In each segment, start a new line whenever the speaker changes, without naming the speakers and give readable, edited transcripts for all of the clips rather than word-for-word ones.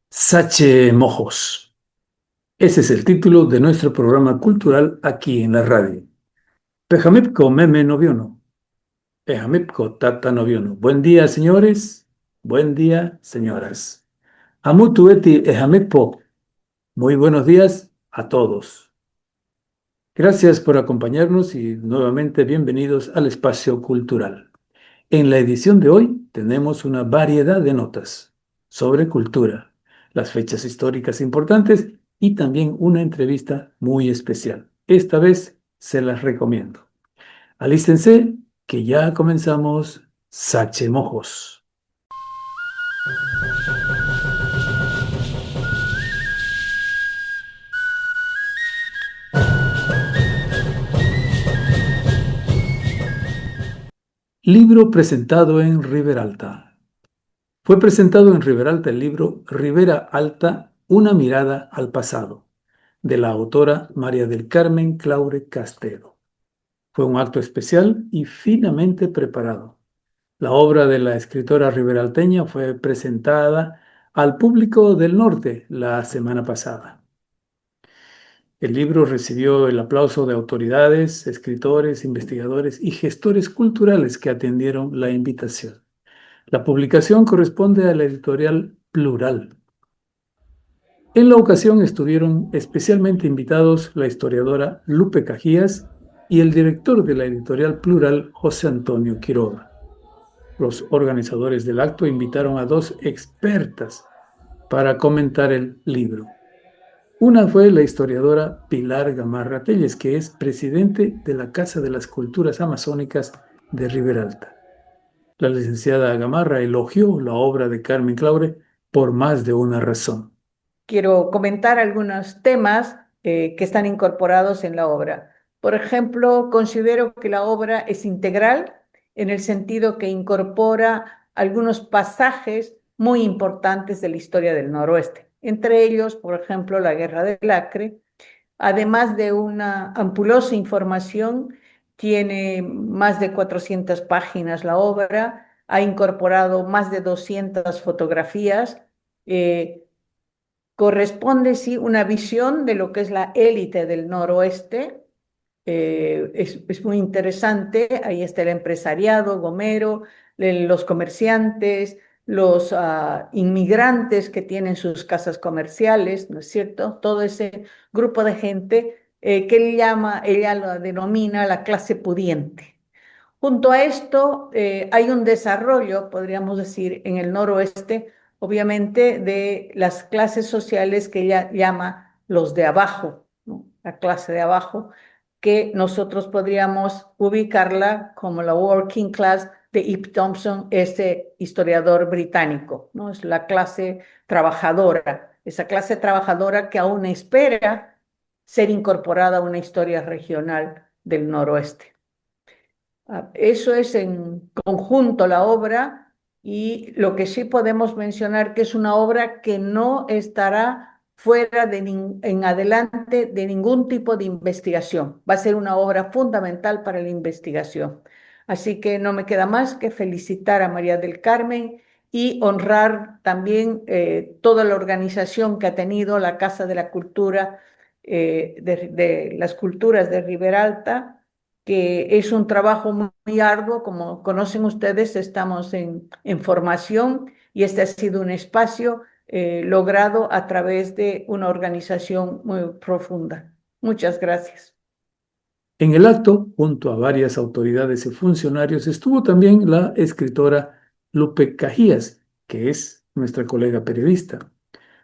Sache Mojos. Ese es el título de nuestro programa cultural aquí en la radio. Pejamipko meme noviono. Pejamipko tata noviono. Buen día, señores. Buen día, señoras. Amutu eti ejamippo. Muy buenos días a todos. Gracias por acompañarnos y nuevamente bienvenidos al espacio cultural. En la edición de hoy tenemos una variedad de notas sobre cultura, las fechas históricas importantes y también una entrevista muy especial. Esta vez se las recomiendo. Alístense que ya comenzamos Sachemojos. Libro presentado en Riberalta. Fue presentado en Riberalta el libro Ribera Alta, una mirada al pasado, de la autora María del Carmen Claure Castedo. Fue un acto especial y finamente preparado. La obra de la escritora riberalteña fue presentada al público del norte la semana pasada. El libro recibió el aplauso de autoridades, escritores, investigadores y gestores culturales que atendieron la invitación. La publicación corresponde a la editorial Plural. En la ocasión estuvieron especialmente invitados la historiadora Lupe Cajías y el director de la editorial Plural, José Antonio Quiroga. Los organizadores del acto invitaron a dos expertas para comentar el libro. Una fue la historiadora Pilar Gamarra Telles, que es presidente de la Casa de las Culturas Amazónicas de Riberalta. La licenciada Gamarra elogió la obra de Carmen Claure por más de una razón.
Quiero comentar algunos temas que están incorporados en la obra. Por ejemplo, considero que la obra es integral en el sentido que incorpora algunos pasajes muy importantes de la historia del Noroeste. Entre ellos, por ejemplo, la Guerra del Acre. Además de una ampulosa información, tiene más de 400 páginas la obra, ha incorporado más de 200 fotografías. Corresponde, sí, una visión de lo que es la élite del noroeste. Es muy interesante. Ahí está el empresariado, Gomero, los comerciantes, los inmigrantes que tienen sus casas comerciales, ¿no es cierto? Todo ese grupo de gente que ella lo denomina la clase pudiente. Junto a esto, hay un desarrollo, podríamos decir, en el noroeste, obviamente, de las clases sociales que ella llama los de abajo, ¿no? La clase de abajo, que nosotros podríamos ubicarla como la working class de Ip Thompson, ese historiador británico, ¿no? Es la clase trabajadora, esa clase trabajadora que aún espera ser incorporada a una historia regional del noroeste. Eso es en conjunto la obra, y lo que sí podemos mencionar que es una obra que no estará fuera en adelante de ningún tipo de investigación. Va a ser una obra fundamental para la investigación. Así que no me queda más que felicitar a María del Carmen y honrar también toda la organización que ha tenido la Casa de la Cultura, de las Culturas de Riberalta, que es un trabajo muy arduo. Como conocen ustedes, estamos en formación, y este ha sido un espacio logrado a través de una organización muy profunda. Muchas gracias.
En el acto, junto a varias autoridades y funcionarios, estuvo también la escritora Lupe Cajías, que es nuestra colega periodista.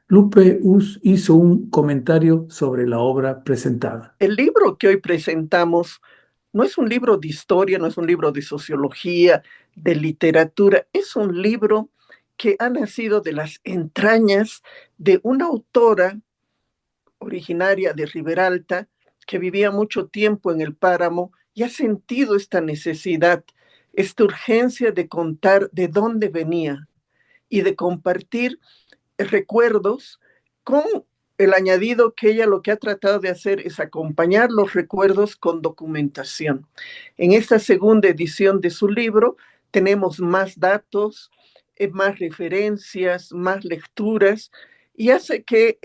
Lupe hizo un comentario sobre la obra presentada.
El libro que hoy presentamos no es un libro de historia, no es un libro de sociología, de literatura, es un libro que ha nacido de las entrañas de una autora originaria de Riberalta que vivía mucho tiempo en el páramo y ha sentido esta necesidad, esta urgencia de contar de dónde venía y de compartir recuerdos con el añadido que ella lo que ha tratado de hacer es acompañar los recuerdos con documentación. En esta segunda edición de su libro tenemos más datos, más referencias, más lecturas, y hace que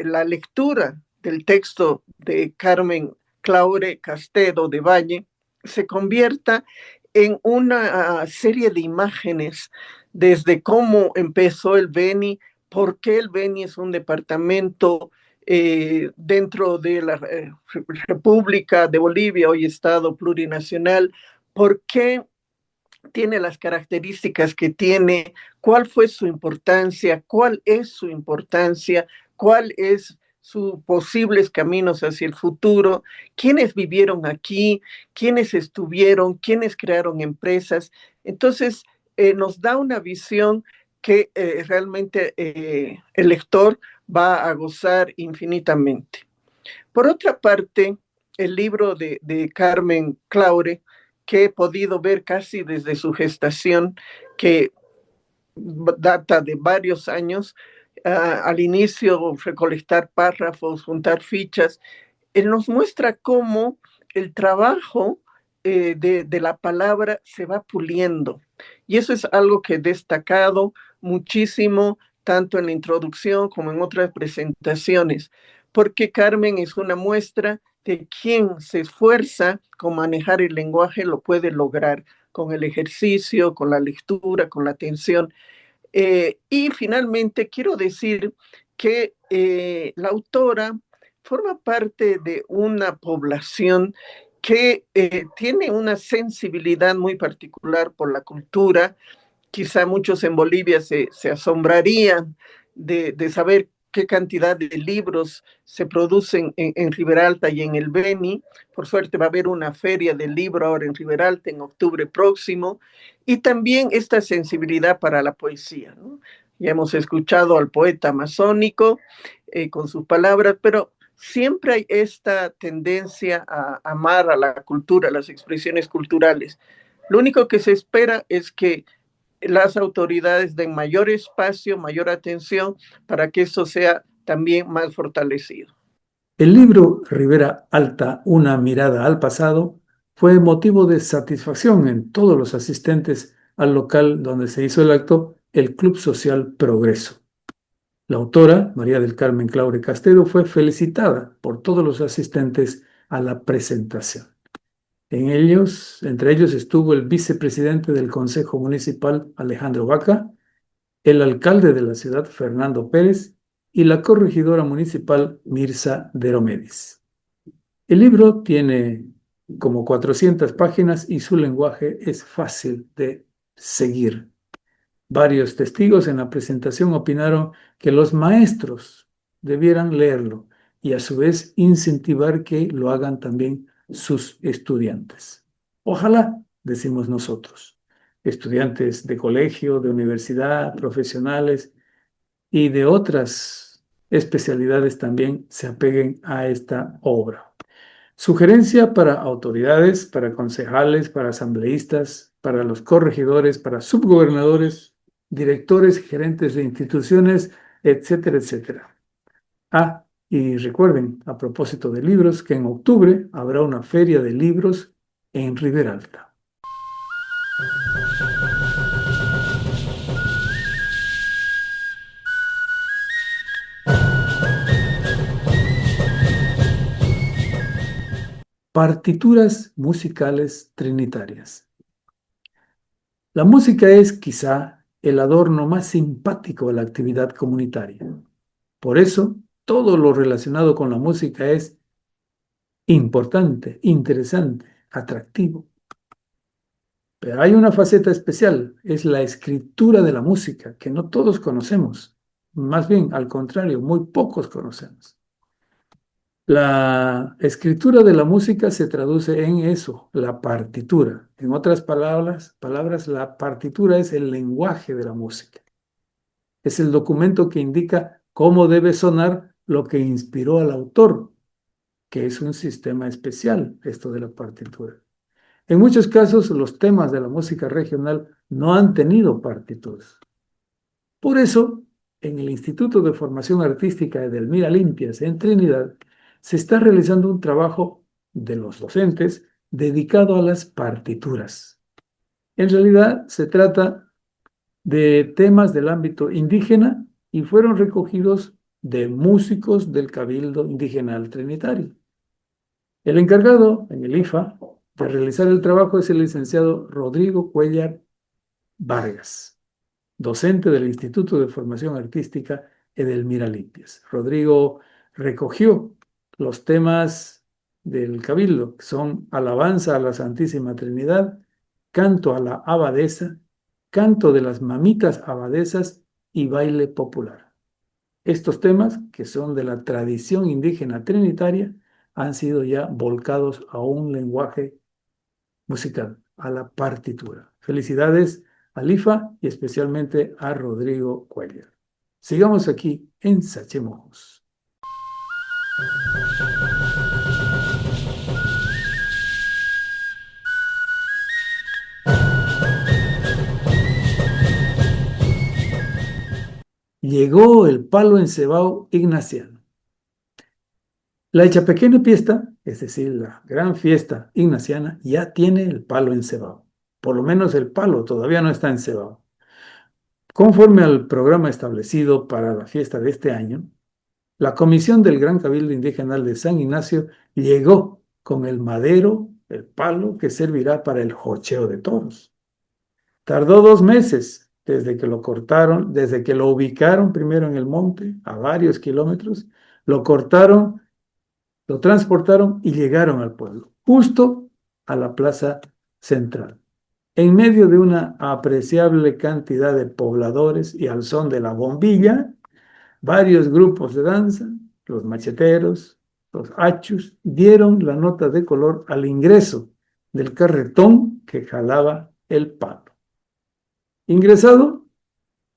la lectura del texto de Carmen Claure Castedo de Valle se convierta en una serie de imágenes desde cómo empezó el Beni, por qué el Beni es un departamento dentro de la República de Bolivia, hoy Estado plurinacional, por qué tiene las características que tiene, cuál fue su importancia, cuál es su importancia, cuál es sus posibles caminos hacia el futuro, quiénes vivieron aquí, quiénes estuvieron, quiénes crearon empresas. Entonces, nos da una visión que realmente el lector va a gozar infinitamente. Por otra parte, el libro de Carmen Claure, que he podido ver casi desde su gestación, que data de varios años, al inicio recolectar párrafos, juntar fichas, él nos muestra cómo el trabajo de la palabra se va puliendo. Y eso es algo que he destacado muchísimo, tanto en la introducción como en otras presentaciones, porque Carmen es una muestra de quien se esfuerza con manejar el lenguaje, lo puede lograr con el ejercicio, con la lectura, con la atención. Y finalmente quiero decir que la autora forma parte de una población que tiene una sensibilidad muy particular por la cultura. Quizá muchos en Bolivia se asombrarían de saber qué cantidad de libros se producen en Riberalta y en el Beni. Por suerte va a haber una feria del libro ahora en Riberalta en octubre próximo. Y también esta sensibilidad para la poesía, ¿no? Ya hemos escuchado al poeta amazónico con sus palabras, pero siempre hay esta tendencia a amar a la cultura, a las expresiones culturales. Lo único que se espera es que las autoridades den mayor espacio, mayor atención para que eso sea también más fortalecido.
El libro Ribera Alta, una mirada al pasado, fue motivo de satisfacción en todos los asistentes al local donde se hizo el acto, el Club Social Progreso. La autora, María del Carmen Claure Castelo, fue felicitada por todos los asistentes a la presentación. Entre ellos estuvo el vicepresidente del Consejo Municipal, Alejandro Vaca, el alcalde de la ciudad, Fernando Pérez, y la corregidora municipal, Mirza Deromedis. El libro tiene como 400 páginas y su lenguaje es fácil de seguir. Varios testigos en la presentación opinaron que los maestros debieran leerlo y a su vez incentivar que lo hagan también sus estudiantes. Ojalá, decimos nosotros, estudiantes de colegio, de universidad, profesionales y de otras especialidades también se apeguen a esta obra. Sugerencia para autoridades, para concejales, para asambleístas, para los corregidores, para subgobernadores, directores, gerentes de instituciones, etcétera, etcétera. Y recuerden, a propósito de libros, que en octubre habrá una feria de libros en Riberalta. Partituras musicales trinitarias. La música es quizá el adorno más simpático de la actividad comunitaria. Por eso, todo lo relacionado con la música es importante, interesante, atractivo. Pero hay una faceta especial, es la escritura de la música, que no todos conocemos. Más bien, al contrario, muy pocos conocemos. La escritura de la música se traduce en eso, la partitura. En otras palabras, la partitura es el lenguaje de la música. Es el documento que indica cómo debe sonar lo que inspiró al autor, que es un sistema especial, esto de la partitura. En muchos casos, los temas de la música regional no han tenido partituras. Por eso, en el Instituto de Formación Artística Edelmira Limpias en Trinidad, se está realizando un trabajo de los docentes dedicado a las partituras. En realidad se trata de temas del ámbito indígena y fueron recogidos de músicos del Cabildo Indígena Trinitario. El encargado en el IFA de realizar el trabajo es el licenciado Rodrigo Cuellar Vargas, docente del Instituto de Formación Artística Edelmira Limpias. Rodrigo recogió los temas del Cabildo, que son alabanza a la Santísima Trinidad, canto a la abadesa, canto de las mamitas abadesas y baile popular. Estos temas, que son de la tradición indígena trinitaria, han sido ya volcados a un lenguaje musical, a la partitura. Felicidades a Lifa y especialmente a Rodrigo Cuellar. Sigamos aquí en Sachemojos. Llegó el palo encebado ignaciano. La Echapequena fiesta, es decir, la gran fiesta ignaciana, ya tiene el palo encebado. Por lo menos el palo todavía no está encebado. Conforme al programa establecido para la fiesta de este año, la Comisión del Gran Cabildo Indígena de San Ignacio llegó con el madero, el palo que servirá para el jocheo de toros. Tardó 2 meses desde que lo cortaron, desde que lo ubicaron primero en el monte, a varios kilómetros, lo cortaron, lo transportaron y llegaron al pueblo, justo a la plaza central. En medio de una apreciable cantidad de pobladores y al son de la bombilla, varios grupos de danza, los macheteros, los achus, dieron la nota de color al ingreso del carretón que jalaba el palo. Ingresado,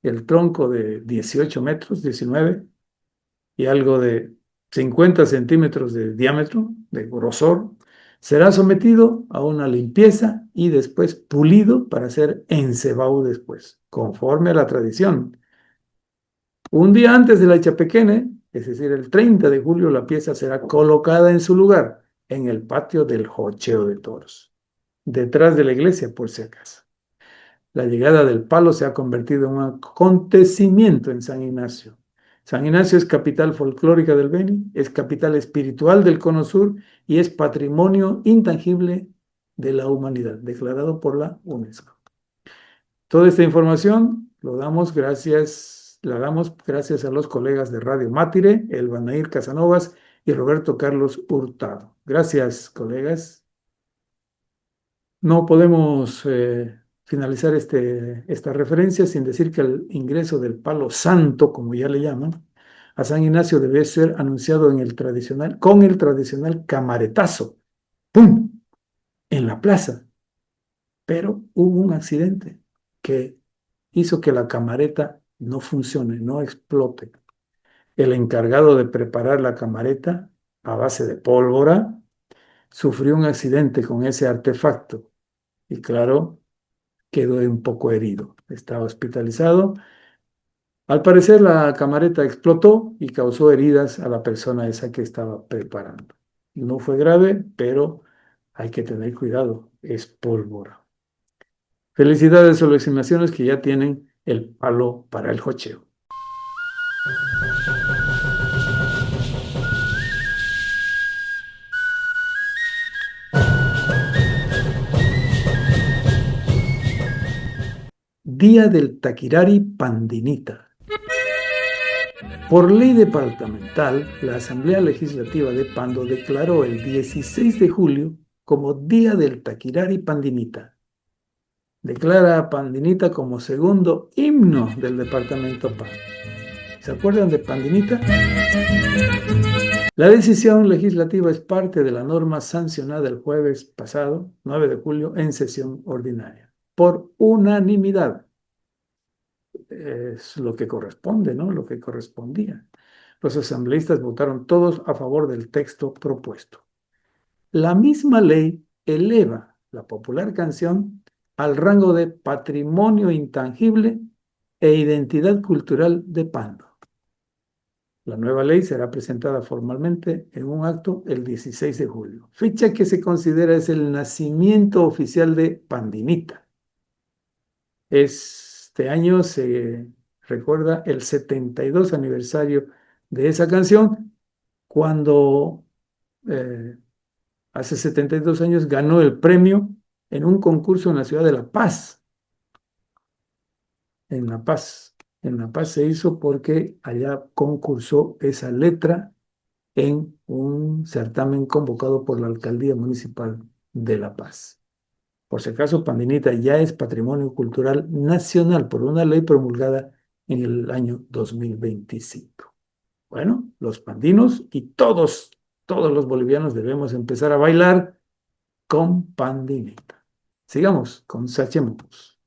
el tronco de 18 metros, 19, y algo de 50 centímetros de diámetro, de grosor, será sometido a una limpieza y después pulido para ser encebado después, conforme a la tradición. Un día antes de la Echapequene, es decir, el 30 de julio, la pieza será colocada en su lugar, en el patio del jocheo de toros, detrás de la iglesia, por si acaso. La llegada del palo se ha convertido en un acontecimiento en San Ignacio. San Ignacio es capital folclórica del Beni, es capital espiritual del Cono Sur y es patrimonio intangible de la humanidad, declarado por la UNESCO. Toda esta información la damos gracias a los colegas de Radio Mátire, Elvanair Casanovas y Roberto Carlos Hurtado. Gracias, colegas. No podemos finalizar esta referencia sin decir que el ingreso del palo santo, como ya le llaman, a San Ignacio debe ser anunciado con el tradicional camaretazo. ¡Pum! En la plaza. Pero hubo un accidente que hizo que la camareta no funcione, no explote. El encargado de preparar la camareta a base de pólvora sufrió un accidente con ese artefacto y claro, quedó un poco herido. Estaba hospitalizado. Al parecer la camareta explotó y causó heridas a la persona esa que estaba preparando. No fue grave, pero hay que tener cuidado, es pólvora. Felicidades a las estimaciones que ya tienen el palo para el jocheo. Día del Taquirari Pandinita. Por ley departamental, la Asamblea Legislativa de Pando declaró el 16 de julio como Día del Taquirari Pandinita. Declara a Pandinita como segundo himno del departamento Pando. ¿Se acuerdan de Pandinita? La decisión legislativa es parte de la norma sancionada el jueves pasado, 9 de julio, en sesión ordinaria, por unanimidad. Es lo que corresponde, ¿no? Lo que correspondía. Los asambleístas votaron todos a favor del texto propuesto. La misma ley eleva la popular canción al rango de patrimonio intangible e identidad cultural de Pando. La nueva ley será presentada formalmente en un acto el 16 de julio, fecha que se considera es el nacimiento oficial de Pandinita. Este año se recuerda el 72 aniversario de esa canción, cuando hace 72 años ganó el premio en un concurso en la ciudad de La Paz. En La Paz. En La Paz se hizo porque allá concursó esa letra en un certamen convocado por la Alcaldía Municipal de La Paz. Por si acaso, Pandinita ya es patrimonio cultural nacional por una ley promulgada en el año 2025. Bueno, los pandinos y todos los bolivianos debemos empezar a bailar con Pandinita. Sigamos con Sachemucos.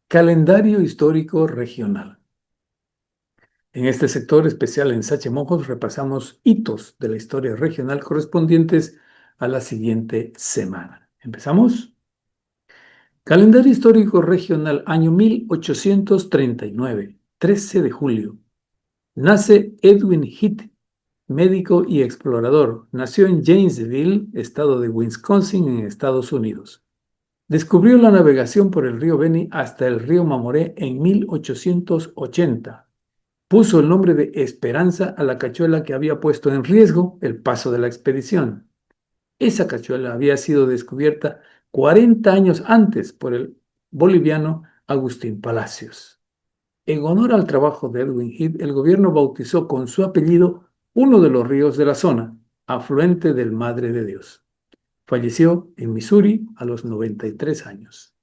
Calendario histórico regional. En este sector especial en Sachemojos repasamos hitos de la historia regional correspondientes a la siguiente semana. ¿Empezamos? Calendario histórico regional, año 1839, 13 de julio. Nace Edwin Heath, médico y explorador. Nació en Janesville, estado de Wisconsin, en Estados Unidos. Descubrió la navegación por el río Beni hasta el río Mamoré en 1880. Puso el nombre de Esperanza a la cachuela que había puesto en riesgo el paso de la expedición. Esa cachuela había sido descubierta 40 años antes por el boliviano Agustín Palacios. En honor al trabajo de Edwin Heath, el gobierno bautizó con su apellido uno de los ríos de la zona, afluente del Madre de Dios. Falleció en Missouri a los 93 años.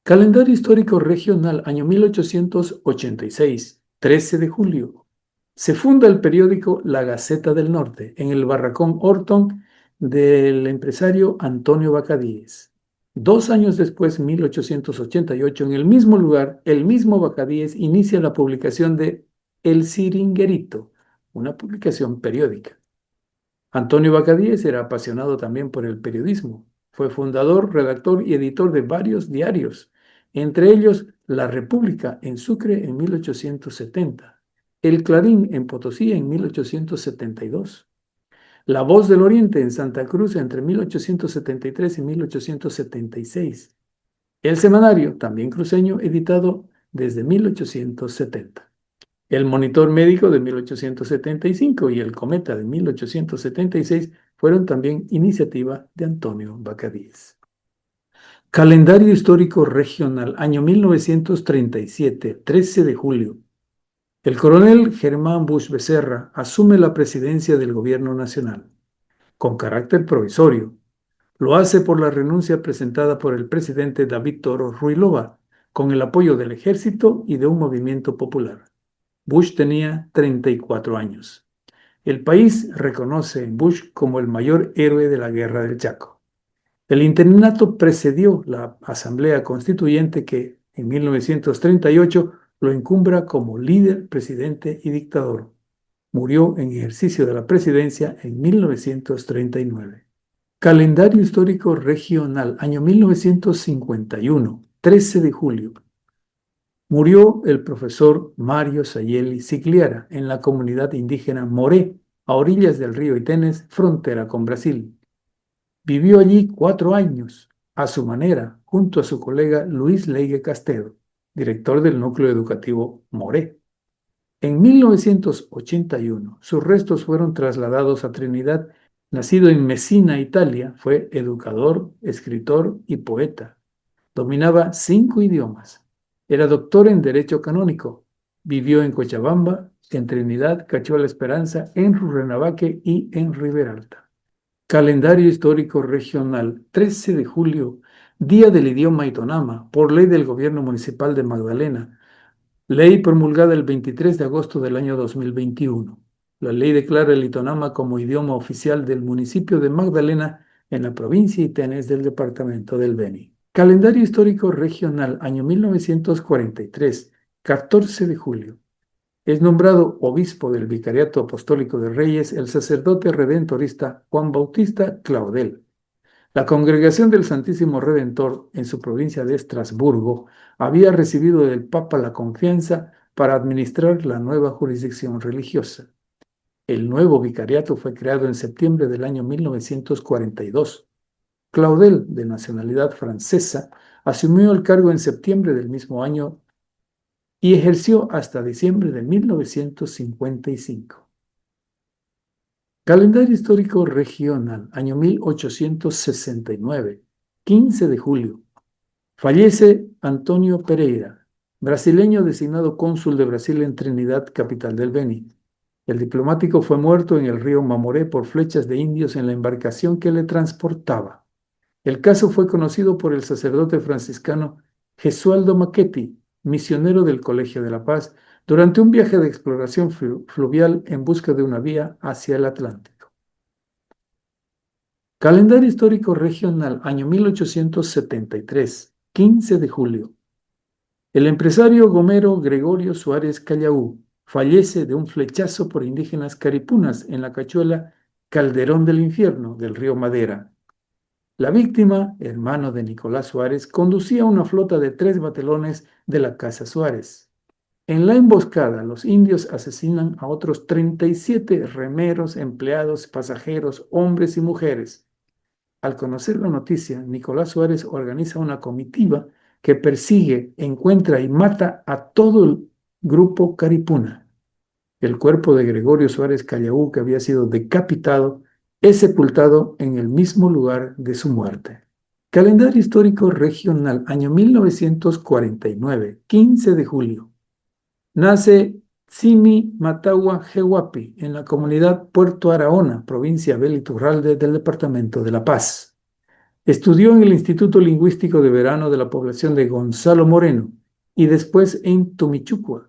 Calendario histórico regional, año 1886, 13 de julio. Se funda el periódico La Gaceta del Norte en el barracón Orton del empresario Antonio Bacadíes. 2 años después, 1888, en el mismo lugar, el mismo Bacadíes inicia la publicación de El Siringuerito, una publicación periódica. Antonio Bacadíes era apasionado también por el periodismo. Fue fundador, redactor y editor de varios diarios, entre ellos La República en Sucre en 1870, El Clarín en Potosí en 1872, La Voz del Oriente en Santa Cruz entre 1873 y 1876, El Semanario, también cruceño, editado desde 1870. El Monitor Médico de 1875 y el Cometa de 1876 fueron también iniciativa de Antonio Bacadíes. Calendario histórico regional, año 1937, 13 de julio. El coronel Germán Busch Becerra asume la presidencia del gobierno nacional, con carácter provisorio. Lo hace por la renuncia presentada por el presidente David Toro Ruilova, con el apoyo del ejército y de un movimiento popular. Bush tenía 34 años. El país reconoce a Bush como el mayor héroe de la Guerra del Chaco. El interinato precedió la Asamblea Constituyente que, en 1938, lo encumbra como líder, presidente y dictador. Murió en ejercicio de la presidencia en 1939. Calendario histórico regional, año 1951, 13 de julio. Murió el profesor Mario Sayeli Sigliara en la comunidad indígena Moré, a orillas del río Itenes, frontera con Brasil. Vivió allí 4 años, a su manera, junto a su colega Luis Leigue Castedo, director del núcleo educativo Moré. En 1981, sus restos fueron trasladados a Trinidad. Nacido en Messina, Italia, fue educador, escritor y poeta. Dominaba 5 idiomas. Era doctor en Derecho Canónico. Vivió en Cochabamba, en Trinidad, Cachola Esperanza, en Rurrenabaque y en Riberalta. Calendario histórico regional, 13 de julio, Día del Idioma Itonama, por ley del Gobierno Municipal de Magdalena. Ley promulgada el 23 de agosto del año 2021. La ley declara el Itonama como idioma oficial del municipio de Magdalena en la provincia Itenes del departamento del Beni. Calendario histórico regional, año 1943, 14 de julio. Es nombrado obispo del Vicariato Apostólico de Reyes el sacerdote redentorista Juan Bautista Claudel. La Congregación del Santísimo Redentor en su provincia de Estrasburgo había recibido del Papa la confianza para administrar la nueva jurisdicción religiosa. El nuevo vicariato fue creado en septiembre del año 1942. Claudel, de nacionalidad francesa, asumió el cargo en septiembre del mismo año y ejerció hasta diciembre de 1955. Calendario histórico regional, año 1869, 15 de julio. Fallece Antonio Pereira, brasileño designado cónsul de Brasil en Trinidad, capital del Beni. El diplomático fue muerto en el río Mamoré por flechas de indios en la embarcación que le transportaba. El caso fue conocido por el sacerdote franciscano Gesualdo Macchetti, misionero del Colegio de la Paz, durante un viaje de exploración fluvial en busca de una vía hacia el Atlántico. Calendario histórico regional, año 1873, 15 de julio. El empresario gomero Gregorio Suárez Callaú fallece de un flechazo por indígenas caripunas en la cachuela Calderón del Infierno del río Madera. La víctima, hermano de Nicolás Suárez, conducía una flota de 3 batelones de la Casa Suárez. En la emboscada, los indios asesinan a otros 37 remeros, empleados, pasajeros, hombres y mujeres. Al conocer la noticia, Nicolás Suárez organiza una comitiva que persigue, encuentra y mata a todo el grupo caripuna. El cuerpo de Gregorio Suárez Callaú, que había sido decapitado, es sepultado en el mismo lugar de su muerte. Calendario histórico regional, año 1949, 15 de julio. Nace Tsimi Matagua Jehuapi en la comunidad Puerto Araona, provincia Abel Iturralde del departamento de La Paz. Estudió en el Instituto Lingüístico de Verano de la población de Gonzalo Moreno y después en Tumichucua.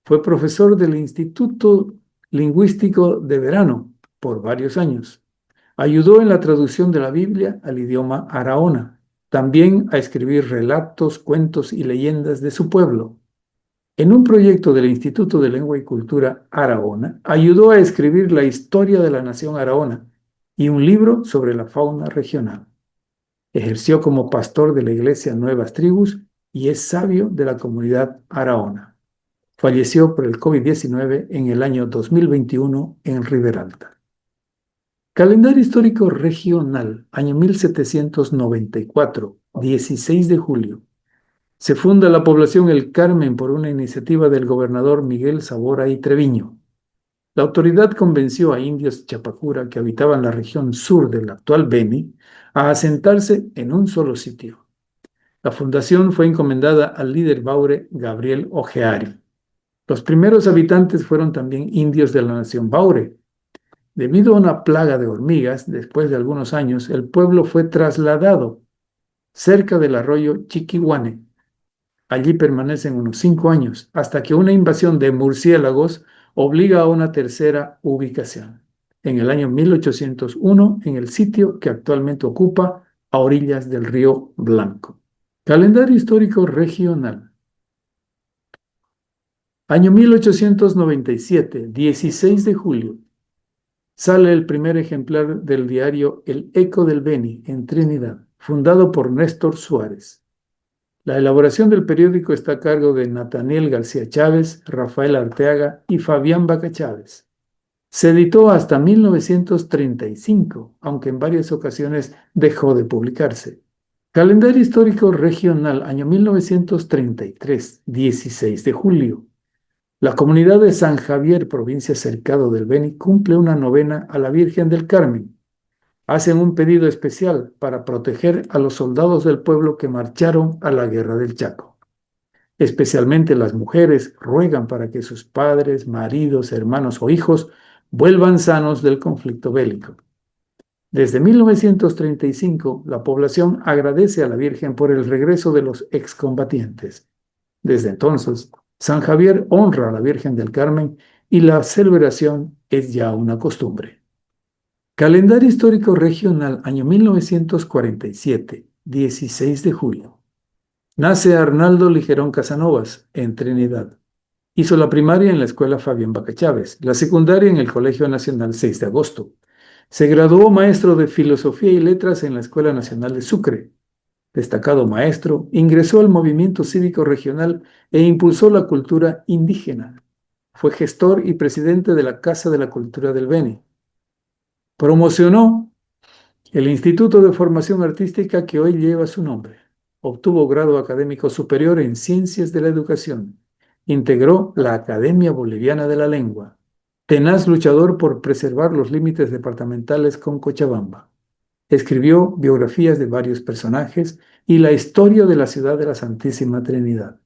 Fue profesor del Instituto Lingüístico de Verano por varios años. Ayudó en la traducción de la Biblia al idioma araona, también a escribir relatos, cuentos y leyendas de su pueblo. En un proyecto del Instituto de Lengua y Cultura Araona, ayudó a escribir la historia de la nación araona y un libro sobre la fauna regional. Ejerció como pastor de la iglesia Nuevas Tribus y es sabio de la comunidad araona. Falleció por el COVID-19 en el año 2021 en Riberalta. Calendario histórico regional, año 1794, 16 de julio. Se funda la población El Carmen por una iniciativa del gobernador Miguel Sabora y Treviño. La autoridad convenció a indios Chapacura que habitaban la región sur del actual Beni a asentarse en un solo sitio. La fundación fue encomendada al líder Baure Gabriel Ojeari. Los primeros habitantes fueron también indios de la nación Baure. Debido a una plaga de hormigas, después de algunos años, el pueblo fue trasladado cerca del arroyo Chiquihuane. Allí permanecen unos 5 años, hasta que una invasión de murciélagos obliga a una tercera ubicación. En el año 1801, en el sitio que actualmente ocupa a orillas del río Blanco. Calendario histórico regional. Año 1897, 16 de julio. Sale el primer ejemplar del diario El Eco del Beni, en Trinidad, fundado por Néstor Suárez. La elaboración del periódico está a cargo de Nathaniel García Chávez, Rafael Arteaga y Fabián Vaca Chávez. Se editó hasta 1935, aunque en varias ocasiones dejó de publicarse. Calendario histórico regional, año 1933, 16 de julio. La comunidad de San Javier, provincia Cercado del Beni, cumple una novena a la Virgen del Carmen. Hacen un pedido especial para proteger a los soldados del pueblo que marcharon a la Guerra del Chaco. Especialmente las mujeres ruegan para que sus padres, maridos, hermanos o hijos vuelvan sanos del conflicto bélico. Desde 1935, la población agradece a la Virgen por el regreso de los excombatientes. Desde entonces, San Javier honra a la Virgen del Carmen y la celebración es ya una costumbre. Calendario histórico regional, año 1947, 16 de julio. Nace Arnaldo Ligerón Casanovas, en Trinidad. Hizo la primaria en la Escuela Fabián Baca Chávez, la secundaria en el Colegio Nacional 6 de Agosto. Se graduó maestro de Filosofía y Letras en la Escuela Nacional de Sucre. Destacado maestro, ingresó al movimiento cívico regional e impulsó la cultura indígena. Fue gestor y presidente de la Casa de la Cultura del Beni. Promocionó el Instituto de Formación Artística que hoy lleva su nombre. Obtuvo grado académico superior en Ciencias de la Educación. Integró la Academia Boliviana de la Lengua. Tenaz luchador por preservar los límites departamentales con Cochabamba. Escribió biografías de varios personajes y la historia de la ciudad de la Santísima Trinidad.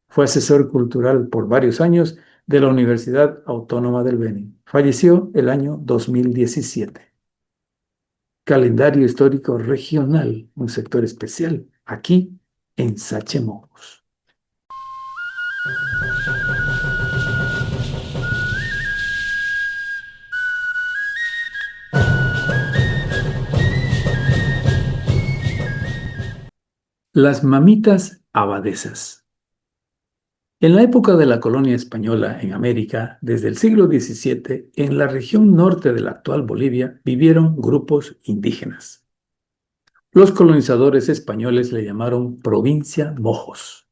Fue asesor cultural por varios años de la Universidad Autónoma del Beni. Falleció el año 2017. Calendario histórico regional, un sector especial, aquí en Sachemojos. Las mamitas abadesas. En la época de la colonia española en América, desde el siglo XVII, en la región norte de la actual Bolivia vivieron grupos indígenas. Los colonizadores españoles le llamaron Provincia Mojos.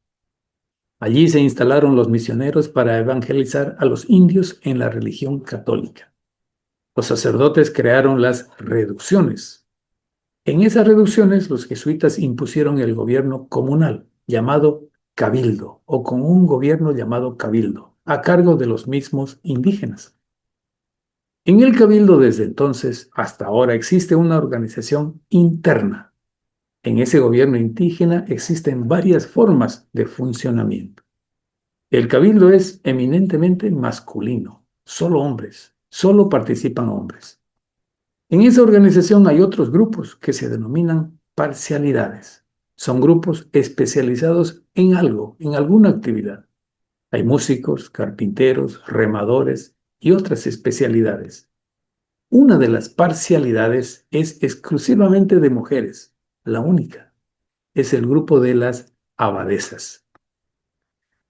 Allí se instalaron los misioneros para evangelizar a los indios en la religión católica. Los sacerdotes crearon las reducciones. En esas reducciones, los jesuitas impusieron el gobierno comunal, llamado cabildo, o con un gobierno llamado cabildo, a cargo de los mismos indígenas. En el cabildo desde entonces hasta ahora existe una organización interna. En ese gobierno indígena existen varias formas de funcionamiento. El cabildo es eminentemente masculino, solo hombres, solo participan hombres. En esa organización hay otros grupos que se denominan parcialidades. Son grupos especializados en algo, en alguna actividad. Hay músicos, carpinteros, remadores y otras especialidades. Una de las parcialidades es exclusivamente de mujeres, la única. Es el grupo de las abadesas.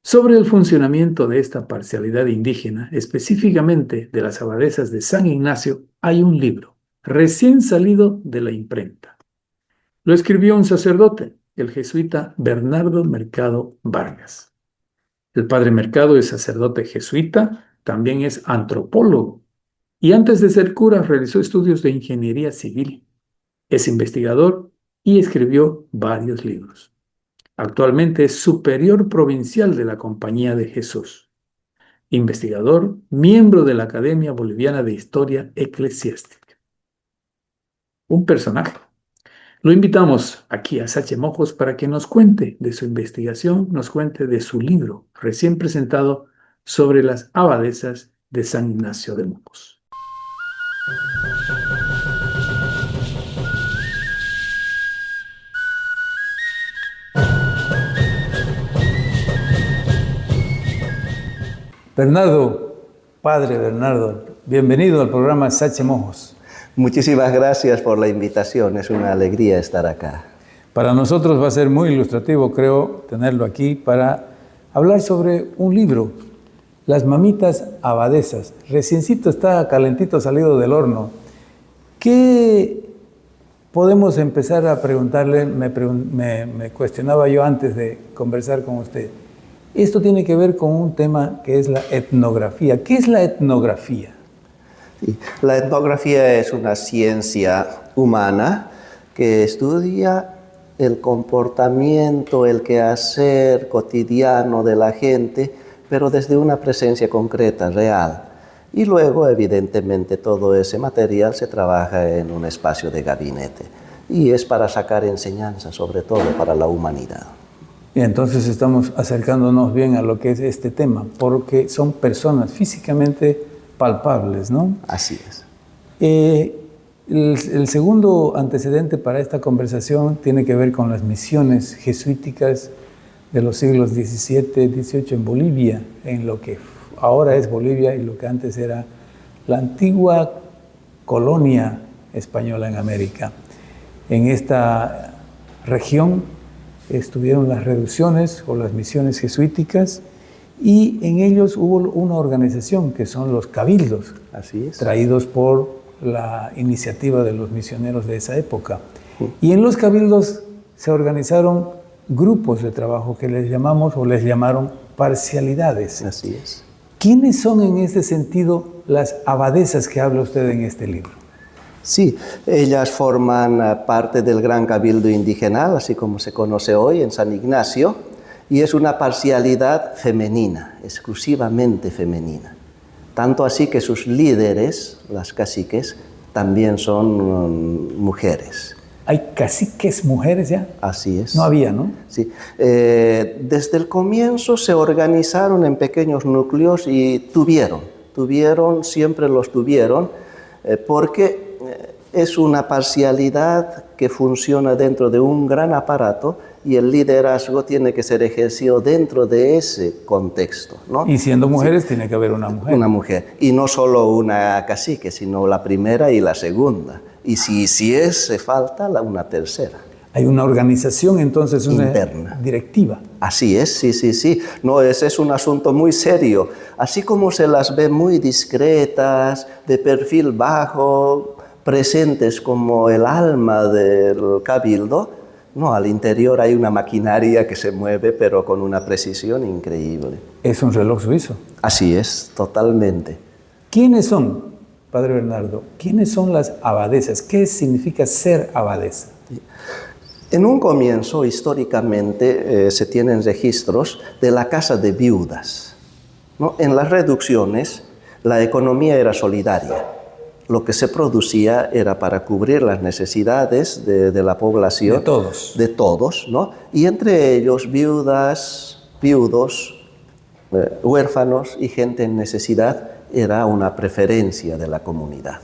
Sobre el funcionamiento de esta parcialidad indígena, específicamente de las abadesas de San Ignacio, hay un libro, recién salido de la imprenta. Lo escribió un sacerdote, el jesuita Bernardo Mercado Vargas. El padre Mercado es sacerdote jesuita, también es antropólogo, y antes de ser cura realizó estudios de ingeniería civil. Es investigador y escribió varios libros. Actualmente es superior provincial de la Compañía de Jesús. Investigador, miembro de la Academia Boliviana de Historia Eclesiástica. Un personaje. Lo invitamos aquí a Sachemojos para que nos cuente de su investigación, nos cuente de su libro recién presentado sobre las abadesas de San Ignacio de Mojos. Bernardo, padre Bernardo, bienvenido al programa Sachemojos.
Muchísimas gracias por la invitación, es una alegría estar acá.
Para nosotros va a ser muy ilustrativo, creo, tenerlo aquí para hablar sobre un libro, Las mamitas abadesas. Reciencito está calentito, salido del horno. ¿Qué podemos empezar a preguntarle? Me cuestionaba yo antes de conversar con usted. Esto tiene que ver con un tema que es la etnografía. ¿Qué es la etnografía?
Sí, la etnografía es una ciencia humana que estudia el comportamiento, el quehacer cotidiano de la gente, pero desde una presencia concreta, real. Y luego, evidentemente, todo ese material se trabaja en un espacio de gabinete. Y es para sacar enseñanza, sobre todo para la humanidad.
Y entonces estamos acercándonos bien a lo que es este tema, porque son personas físicamente palpables, ¿no?
Así es.
El segundo antecedente para esta conversación tiene que ver con las misiones jesuíticas de los siglos XVII, XVIII en Bolivia, en lo que ahora es Bolivia y lo que antes era la antigua colonia española en América. En esta región estuvieron las reducciones o las misiones jesuíticas y en ellos hubo una organización que son los cabildos,
Así es.
traídos por la iniciativa de los misioneros de esa época. Y en los cabildos se organizaron grupos de trabajo que les llamamos o les llamaron parcialidades.
Así es.
¿Quiénes son en este sentido las abadesas que habla usted en este libro?
Sí, ellas forman parte del Gran Cabildo Indigenal, así como se conoce hoy en San Ignacio, y es una parcialidad femenina, exclusivamente femenina. Tanto así que sus líderes, las caciques, también son mujeres.
¿Hay caciques mujeres ya?
Así es.
No había, ¿no?
Sí. Desde el comienzo se organizaron en pequeños núcleos y siempre los tuvieron, porque es una parcialidad que funciona dentro de un gran aparato y el liderazgo tiene que ser ejercido dentro de ese contexto, ¿no?
Y siendo mujeres tiene que haber una mujer.
Una mujer. Y no solo una cacique, sino la primera y la segunda. Y si hace falta, una tercera.
Hay una organización entonces una
interna.
Directiva.
Así es, sí. No, ese es un asunto muy serio. Así como se las ve muy discretas, de perfil bajo, presentes como el alma del cabildo, no, al interior hay una maquinaria que se mueve, pero con una precisión increíble.
Es un reloj suizo.
Así es, totalmente.
¿Quiénes son, Padre Bernardo? ¿Quiénes son las abadesas? ¿Qué significa ser abadesa?
En un comienzo, históricamente, se tienen registros de la casa de viudas, ¿no? En las reducciones, la economía era solidaria. Lo que se producía era para cubrir las necesidades de la población.
De todos.
De todos, ¿no? Y entre ellos, viudas, viudos, huérfanos y gente en necesidad, era una preferencia de la comunidad.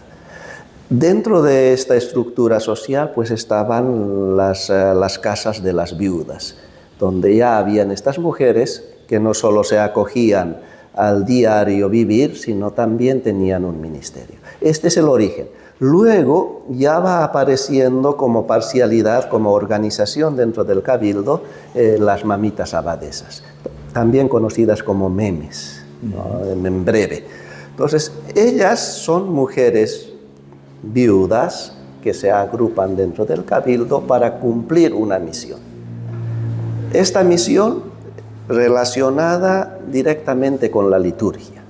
Dentro de esta estructura social, pues estaban las casas de las viudas, donde ya habían estas mujeres que no solo se acogían al diario vivir, sino también tenían un ministerio. Este es el origen. Luego ya va apareciendo como parcialidad, como organización dentro del cabildo, las mamitas abadesas, también conocidas como memes, ¿no? En breve. Entonces, ellas son mujeres viudas que se agrupan dentro del cabildo para cumplir una misión. Esta misión relacionada directamente con la liturgia.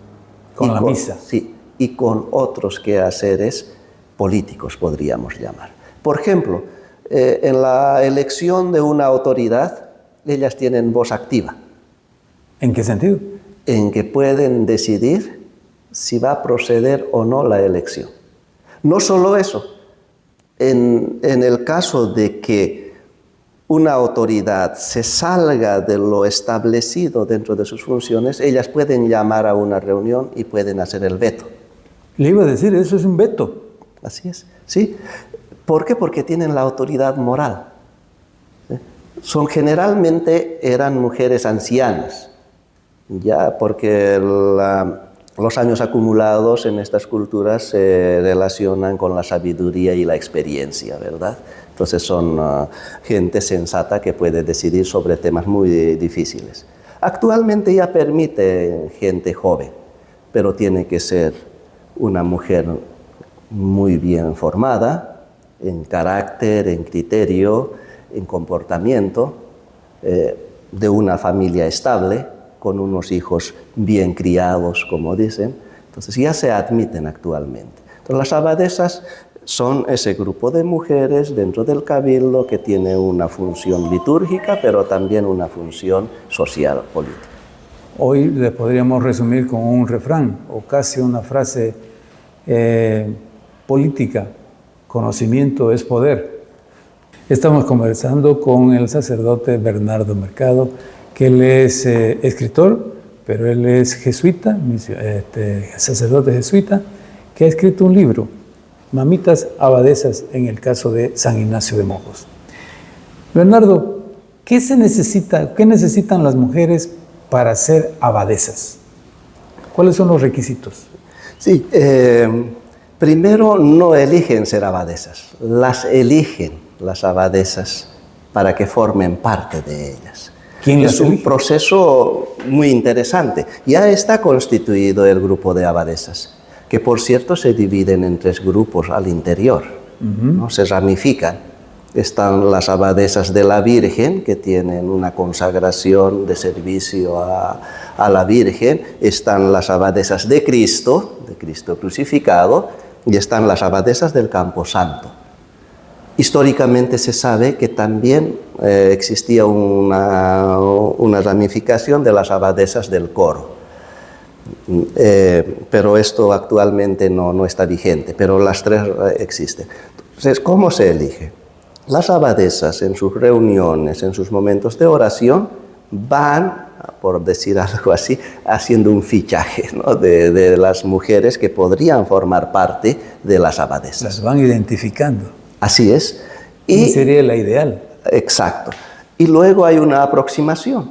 Con la misa.
Sí, y con otros quehaceres políticos, podríamos llamar. Por ejemplo, en la elección de una autoridad, ellas tienen voz activa.
¿En qué sentido?
En que pueden decidir si va a proceder o no la elección. No solo eso, en el caso de que una autoridad se salga de lo establecido dentro de sus funciones, ellas pueden llamar a una reunión y pueden hacer el veto.
Le iba a decir, eso es un veto.
Así es, ¿sí? ¿Por qué? Porque tienen la autoridad moral. ¿Sí? Generalmente eran mujeres ancianas, ya porque los años acumulados en estas culturas se relacionan con la sabiduría y la experiencia, ¿verdad? Entonces son gente sensata que puede decidir sobre temas muy difíciles. Actualmente ya permite gente joven, pero tiene que ser una mujer muy bien formada en carácter, en criterio, en comportamiento, de una familia estable, con unos hijos bien criados, como dicen. Entonces ya se admiten actualmente. Entonces las abadesas son ese grupo de mujeres dentro del cabildo que tiene una función litúrgica, pero también una función social, política.
Hoy le podríamos resumir con un refrán o casi una frase política: conocimiento es poder. Estamos conversando con el sacerdote Bernardo Mercado, que él es escritor, pero él es jesuita, sacerdote jesuita, que ha escrito un libro, Mamitas Abadesas, en el caso de San Ignacio de Mojos. Bernardo, ¿qué necesitan las mujeres para ser abadesas? ¿Cuáles son los requisitos?
Sí, primero no eligen ser abadesas, las eligen las abadesas para que formen parte de ellas.
¿Quién las
Es un
elige?
proceso muy interesante. Ya está constituido el grupo de abadesas, que por cierto se dividen en 3 grupos al interior, ¿no? Se ramifican. Están las abadesas de la Virgen, que tienen una consagración de servicio a la Virgen. Están las abadesas de Cristo crucificado, y están las abadesas del Camposanto. Históricamente se sabe que también existía una ramificación de las abadesas del coro, pero esto actualmente no está vigente, pero las 3 existen. Entonces, ¿cómo se elige? Las abadesas en sus reuniones, en sus momentos de oración, van, por decir algo así, haciendo un fichaje, ¿no? de las mujeres que podrían formar parte de las abadesas.
Las van identificando.
Así es.
Y sería la ideal.
Exacto. Y luego hay una aproximación.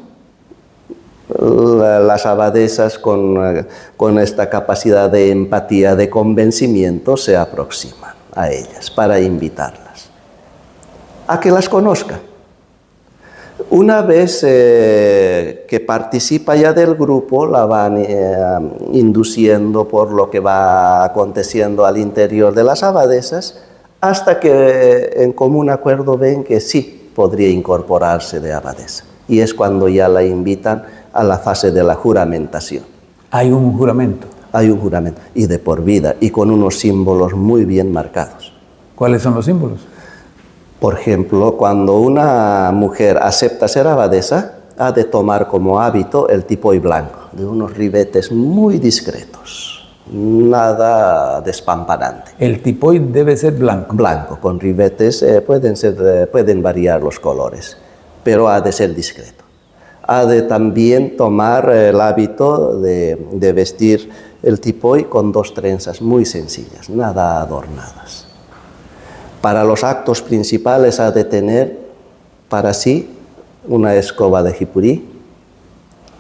Las abadesas con esta capacidad de empatía, de convencimiento, se aproximan a ellas para invitarlas a que las conozcan. Una vez que participa ya del grupo, la van induciendo por lo que va aconteciendo al interior de las abadesas, hasta que en común acuerdo ven que sí podría incorporarse de abadesa. Y es cuando ya la invitan a la fase de la juramentación.
Hay un juramento.
Hay un juramento, y de por vida, y con unos símbolos muy bien marcados.
¿Cuáles son los símbolos?
Por ejemplo, cuando una mujer acepta ser abadesa, ha de tomar como hábito el tipoy blanco, de unos ribetes muy discretos. Nada despampanante.
El tipoy debe ser blanco.
Blanco, con ribetes pueden variar los colores, pero ha de ser discreto. Ha de también tomar el hábito de vestir el tipoy con 2 trenzas muy sencillas, nada adornadas. Para los actos principales ha de tener para sí una escoba de jipurí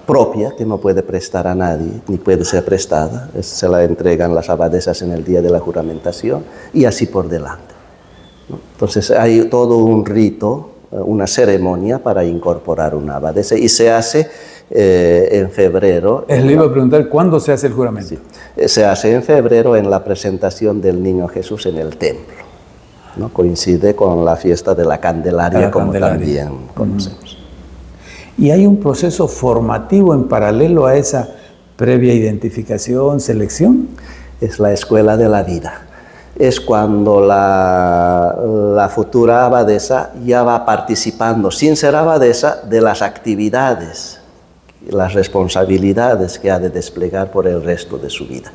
propia, que no puede prestar a nadie, ni puede ser prestada. Se la entregan las abadesas en el día de la juramentación, y así por delante, ¿no? Entonces hay todo un rito, una ceremonia para incorporar una abadesa, y se hace en febrero.
Le iba a preguntar, ¿cuándo se hace el juramento?
Sí, se hace en febrero, en la presentación del Niño Jesús en el templo, ¿no? Coincide con la fiesta de la Candelaria, como también conocemos.
¿Y hay un proceso formativo en paralelo a esa previa identificación, selección?
Es la escuela de la vida. Es cuando la futura abadesa ya va participando, sin ser abadesa, de las actividades, las responsabilidades que ha de desplegar por el resto de su vida,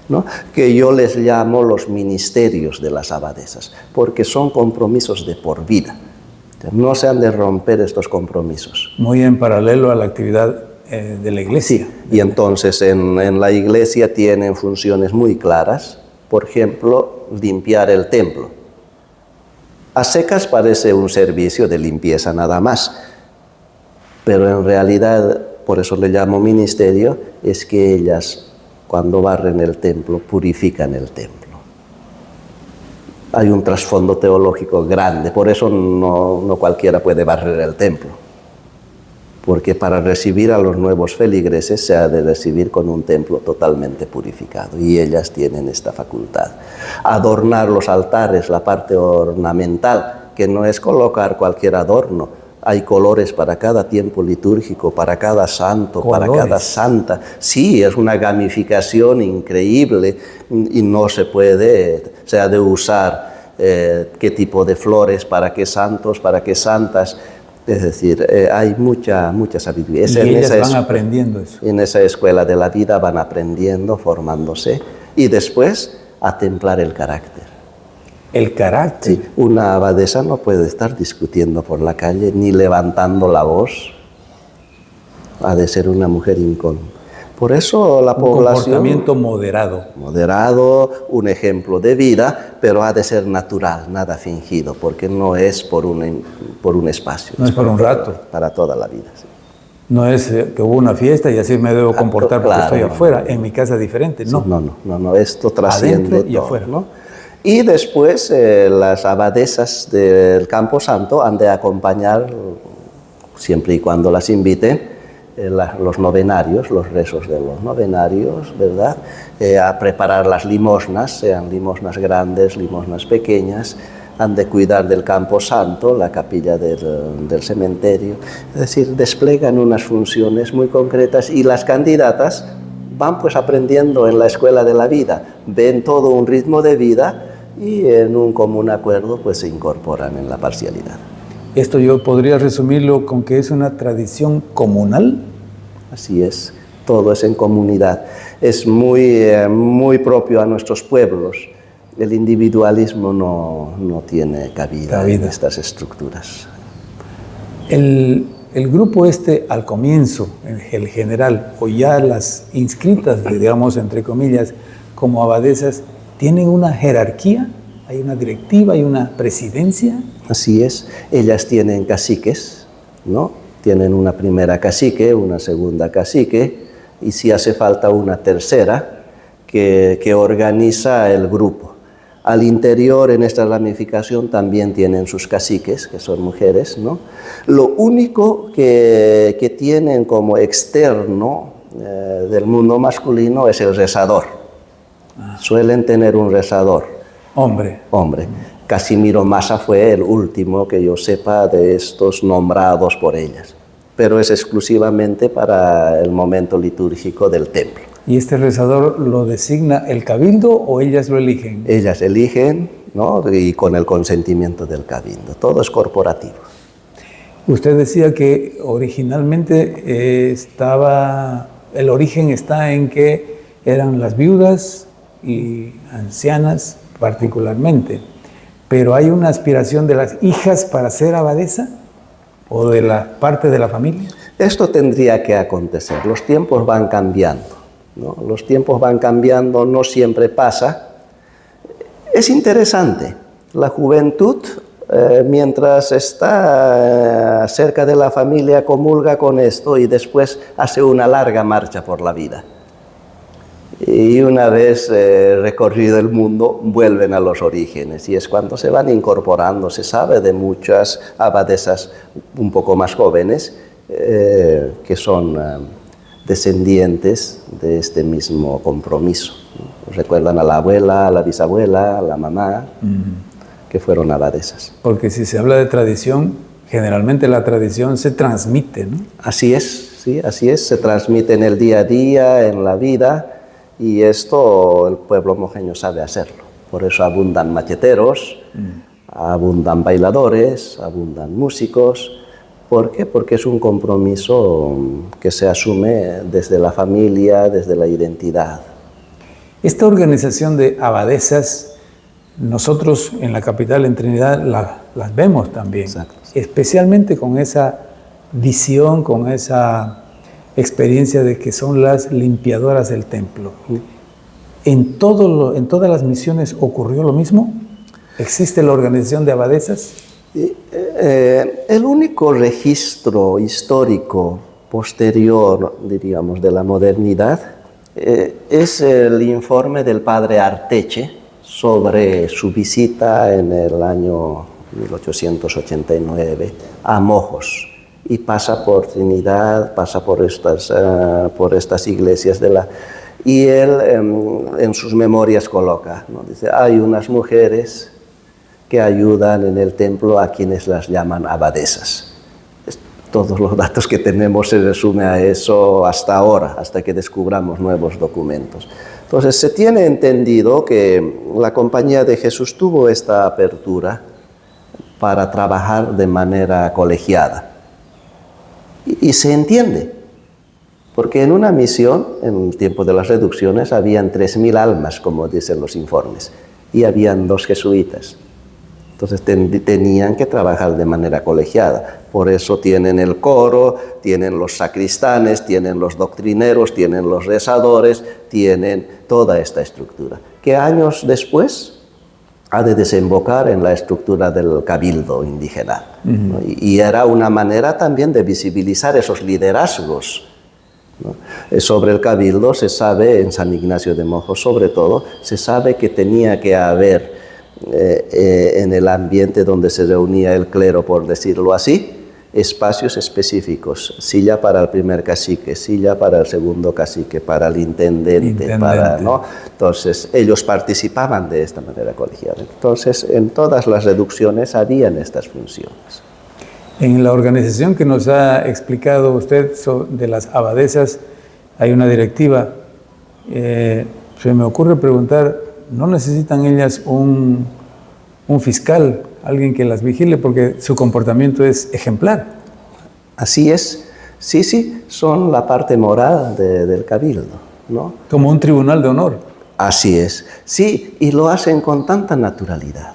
¿no? Que yo les llamo los ministerios de las abadesas, porque son compromisos de por vida. No se han de romper estos compromisos.
Muy en paralelo a la actividad de la iglesia.
Sí, y entonces en la iglesia tienen funciones muy claras. Por ejemplo, limpiar el templo. A secas parece un servicio de limpieza nada más, pero en realidad, por eso le llamo ministerio, es que ellas, cuando barren el templo, purifican el templo. Hay un trasfondo teológico grande, por eso no cualquiera puede barrer el templo, porque para recibir a los nuevos feligreses se ha de recibir con un templo totalmente purificado, y ellas tienen esta facultad. Adornar los altares, la parte ornamental, que no es colocar cualquier adorno. Hay colores para cada tiempo litúrgico, para cada santo, para cada santa. Sí, es una gamificación increíble, y no se puede, se ha de usar qué tipo de flores, para qué santos, para qué santas. Es decir, hay mucha sabiduría.
Y ellas van aprendiendo eso.
En esa escuela de la vida van aprendiendo, formándose, y después a templar el carácter.
El carácter.
Sí, una abadesa no puede estar discutiendo por la calle ni levantando la voz. Ha de ser una mujer incómoda. Por eso la población...
Un comportamiento moderado.
Moderado, un ejemplo de vida, pero ha de ser natural, nada fingido, porque no es por un espacio.
No es por un rato.
Para toda la vida, sí.
No es que hubo una fiesta y así me debo comportar porque estoy afuera. En mi casa es diferente, ¿no?
Sí, no, esto trasciende
adentro y
todo,
afuera,
¿no? Y después las abadesas del Camposanto han de acompañar siempre y cuando las inviten, los novenarios, los rezos de los novenarios, ¿verdad? A preparar las limosnas, sean limosnas grandes, limosnas pequeñas, han de cuidar del campo santo, la capilla del cementerio, es decir, desplegan unas funciones muy concretas y las candidatas van pues aprendiendo en la escuela de la vida, ven todo un ritmo de vida y en un común acuerdo pues se incorporan en la parcialidad.
Esto yo podría resumirlo con que es una tradición comunal.
Así es, todo es en comunidad. Es muy propio a nuestros pueblos. El individualismo no tiene cabida en estas estructuras.
El grupo al comienzo, el general, o ya las inscritas, digamos, entre comillas, como abadesas, ¿tienen una jerarquía? ¿Hay una directiva? ¿Hay una presidencia?
Así es. Ellas tienen caciques, ¿no? Tienen una primera cacique, una segunda cacique, y si hace falta una tercera que organiza el grupo. Al interior, en esta ramificación, también tienen sus caciques, que son mujeres, ¿no? Lo único que tienen como externo del mundo masculino es el rezador. Suelen tener un rezador.
Hombre.
Casimiro Massa fue el último que yo sepa de estos nombrados por ellas, pero es exclusivamente para el momento litúrgico del templo.
¿Y este rezador lo designa el cabildo o ellas lo eligen?
Ellas eligen, ¿no? Y con el consentimiento del cabildo. Todo es corporativo.
Usted decía que originalmente el origen está en que eran las viudas y ancianas particularmente, pero ¿hay una aspiración de las hijas para ser abadesa o de la parte de la familia?
Esto tendría que acontecer. Los tiempos van cambiando, ¿no? Los tiempos van cambiando, no siempre pasa. Es interesante. La juventud, mientras está cerca de la familia, comulga con esto y después hace una larga marcha por la vida. Y una vez recorrido el mundo, vuelven a los orígenes y es cuando se van incorporando. Se sabe de muchas abadesas un poco más jóvenes que son descendientes de este mismo compromiso. Recuerdan a la abuela, a la bisabuela, a la mamá, que fueron abadesas.
Porque si se habla de tradición, generalmente la tradición se transmite, ¿no?
Así es, sí, así es. Se transmite en el día a día, en la vida. Y esto el pueblo mojeño sabe hacerlo. Por eso abundan macheteros, abundan bailadores, abundan músicos. ¿Por qué? Porque es un compromiso que se asume desde la familia, desde la identidad.
Esta organización de abadesas, nosotros en la capital, en Trinidad, las vemos también.
Exacto.
Especialmente con esa visión, con esa experiencia de que son las limpiadoras del templo. ¿En todas las misiones ocurrió lo mismo? ¿Existe la organización de abadesas?
El único registro histórico posterior, diríamos, de la modernidad es el informe del padre Arteche sobre su visita en el año 1889 a Mojos. Y pasa por Trinidad, pasa por estas iglesias y él en sus memorias coloca, ¿no? Dice, hay unas mujeres que ayudan en el templo a quienes las llaman abadesas. Todos los datos que tenemos se resumen a eso hasta ahora, hasta que descubramos nuevos documentos. Entonces se tiene entendido que la Compañía de Jesús tuvo esta apertura para trabajar de manera colegiada. Y se entiende, porque en una misión, en el tiempo de las reducciones, habían 3.000 almas, como dicen los informes, y habían 2 jesuitas. Entonces tenían que trabajar de manera colegiada. Por eso tienen el coro, tienen los sacristanes, tienen los doctrineros, tienen los rezadores, tienen toda esta estructura, que años después ha de desembocar en la estructura del cabildo indígena. ¿No? Y era una manera también de visibilizar esos liderazgos, ¿no? Sobre el cabildo se sabe, en San Ignacio de Mojos sobre todo, se sabe que tenía que haber en el ambiente donde se reunía el clero, por decirlo así, espacios específicos, silla para el primer cacique, silla para el segundo cacique, para el intendente. ¿no? Entonces, ellos participaban de esta manera colegial. Entonces, en todas las reducciones habían estas funciones.
En la organización que nos ha explicado usted de las abadesas, hay una directiva. Se me ocurre preguntar, ¿no necesitan ellas un fiscal, alguien que las vigile, porque su comportamiento es ejemplar?
Así es. Sí, son la parte moral del cabildo, ¿no?
Como un tribunal de honor.
Así es. Sí, y lo hacen con tanta naturalidad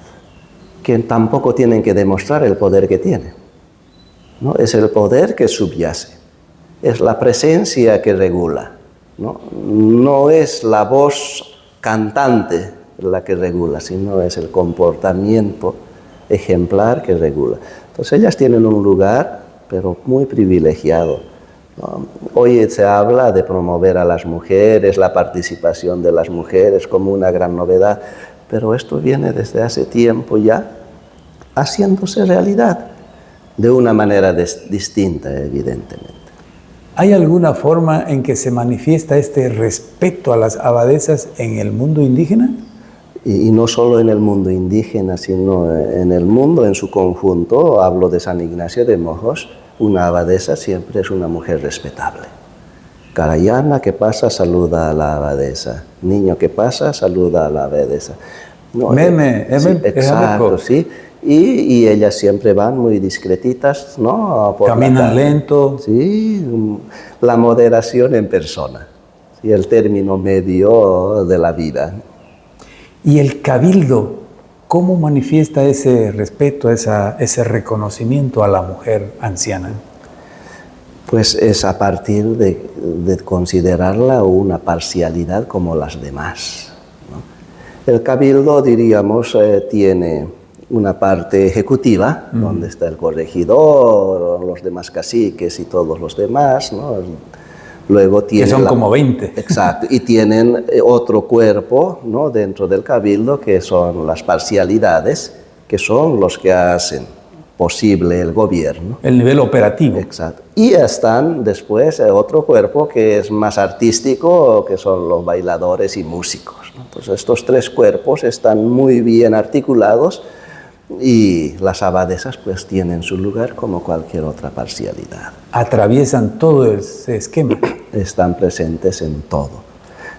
que tampoco tienen que demostrar el poder que tienen, ¿no? Es el poder que subyace, es la presencia que regula, ¿no? No es la voz cantante la que regula, sino es el comportamiento ejemplar que regula. Entonces ellas tienen un lugar, pero muy privilegiado, ¿no? Hoy se habla de promover a las mujeres, la participación de las mujeres como una gran novedad, pero esto viene desde hace tiempo ya haciéndose realidad, de una manera distinta, evidentemente.
¿Hay alguna forma en que se manifiesta este respeto a las abadesas en el mundo indígena?
Y no solo en el mundo indígena, sino en el mundo en su conjunto. Hablo de San Ignacio de Mojos, una abadesa siempre es una mujer respetable. Carayana que pasa, saluda a la abadesa. Niño que pasa, saluda a la abadesa. No, sí, exacto, sí. Y ellas siempre van muy discretitas, ¿no?
Caminan lento.
Sí, la moderación en persona, ¿sí? El término medio de la vida.
¿Y el cabildo, cómo manifiesta ese respeto, ese reconocimiento a la mujer anciana?
Pues es a partir de considerarla una parcialidad como las demás, ¿no? El cabildo, diríamos, tiene una parte ejecutiva, donde está el corregidor, los demás caciques y todos los demás, ¿no? Luego tienen
que son como 20.
Exacto, y tienen otro cuerpo, ¿no? Dentro del cabildo, que son las parcialidades, que son los que hacen posible el gobierno.
El nivel operativo.
Exacto. Y están después otro cuerpo que es más artístico, que son los bailadores y músicos, ¿no? Entonces estos tres cuerpos están muy bien articulados y las abadesas pues tienen su lugar como cualquier otra parcialidad.
Atraviesan todo ese esquema.
Están presentes en todo.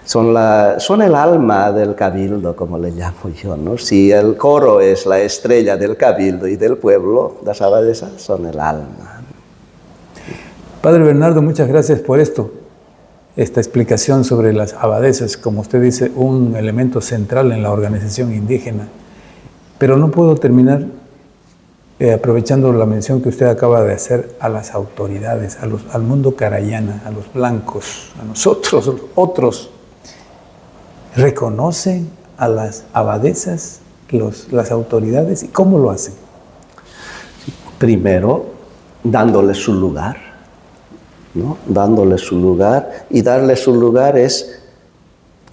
Son el alma del cabildo, como le llamo yo, ¿no? Si el coro es la estrella del cabildo y del pueblo, las abadesas son el alma.
Padre Bernardo, muchas gracias por esta explicación sobre las abadesas, como usted dice, un elemento central en la organización indígena. Pero no puedo terminar aprovechando la mención que usted acaba de hacer a las autoridades, al mundo carayana, a los blancos, a nosotros, los otros. ¿Reconocen a las abadesas las autoridades? ¿Y cómo lo hacen?
Primero, dándoles su lugar, ¿no? Dándoles su lugar, y darles su lugar es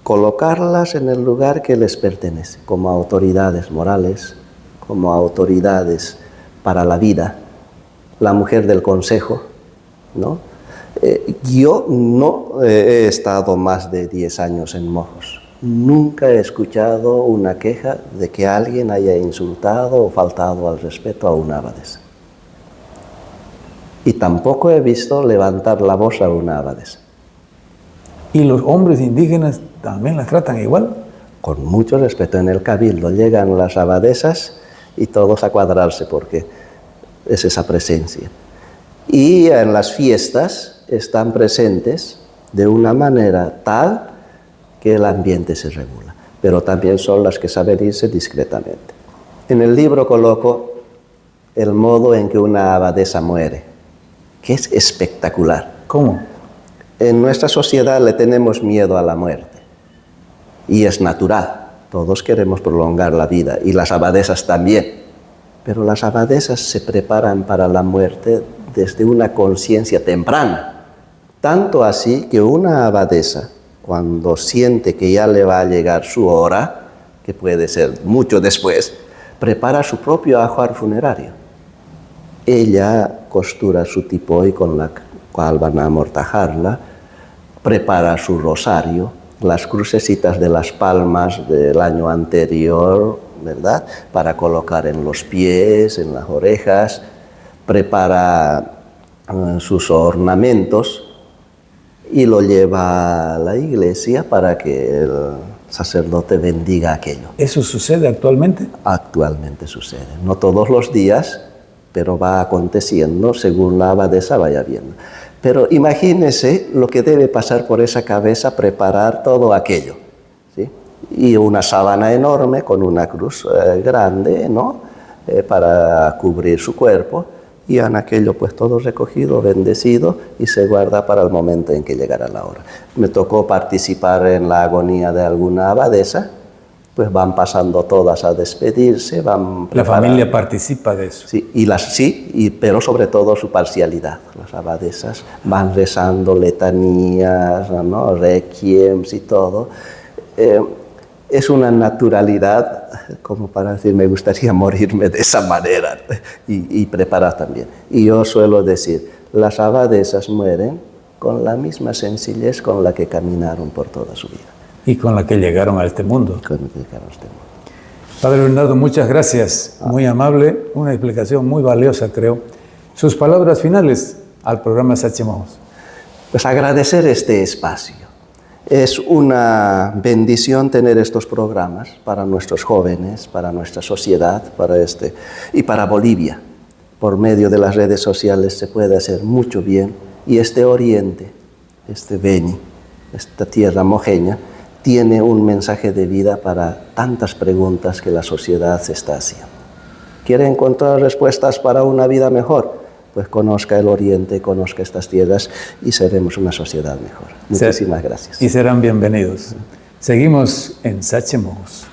colocarlas en el lugar que les pertenece, como autoridades morales, como autoridades para la vida, la mujer del consejo, ¿no? Yo no he estado más de 10 años en Mojos. Nunca he escuchado una queja de que alguien haya insultado o faltado al respeto a una abadesa. Y tampoco he visto levantar la voz a una abadesa.
¿Y los hombres indígenas también las tratan igual?
Con mucho respeto. En el cabildo llegan las abadesas y todos a cuadrarse porque es esa presencia. Y en las fiestas están presentes de una manera tal que el ambiente se regula, pero también son las que saben irse discretamente. En el libro coloco el modo en que una abadesa muere, que es espectacular.
¿Cómo?
En nuestra sociedad le tenemos miedo a la muerte, y es natural. Todos queremos prolongar la vida, y las abadesas también. Pero las abadesas se preparan para la muerte desde una conciencia temprana. Tanto así que una abadesa, cuando siente que ya le va a llegar su hora, que puede ser mucho después, prepara su propio ajuar funerario. Ella costura su tipoy con la cual van a amortajarla, prepara su rosario, las crucecitas de las palmas del año anterior, ¿verdad? Para colocar en los pies, en las orejas, prepara sus ornamentos y lo lleva a la iglesia para que el sacerdote bendiga aquello.
¿Eso sucede actualmente?
Actualmente sucede, no todos los días, pero va aconteciendo según la abadesa vaya viendo. Pero imagínese lo que debe pasar por esa cabeza preparar todo aquello, ¿sí? Y una sábana enorme con una cruz grande, ¿no? Para cubrir su cuerpo, y en aquello pues todo recogido, bendecido, y se guarda para el momento en que llegará la hora. Me tocó participar en la agonía de alguna abadesa, pues van pasando todas a despedirse, van
La familia participa de eso.
Sí, pero sobre todo su parcialidad. Las abadesas van rezando letanías, ¿no? Requiems y todo. Es una naturalidad, como para decir, me gustaría morirme de esa manera, y preparar también. Y yo suelo decir, las abadesas mueren con la misma sencillez con la que caminaron por toda su vida.
Y con la que llegaron a este mundo. Padre Bernardo, muchas gracias. Muy amable, una explicación muy valiosa, creo. Sus palabras finales al programa Sachemojos.
Pues agradecer este espacio. Es una bendición tener estos programas para nuestros jóvenes, para nuestra sociedad, y para Bolivia. Por medio de las redes sociales se puede hacer mucho bien, y este oriente, este Beni, esta tierra mojeña, tiene un mensaje de vida para tantas preguntas que la sociedad se está haciendo. ¿Quiere encontrar respuestas para una vida mejor? Pues conozca el Oriente, conozca estas tierras, y seremos una sociedad mejor. Muchísimas gracias.
Y serán bienvenidos. Seguimos en Sachemojos.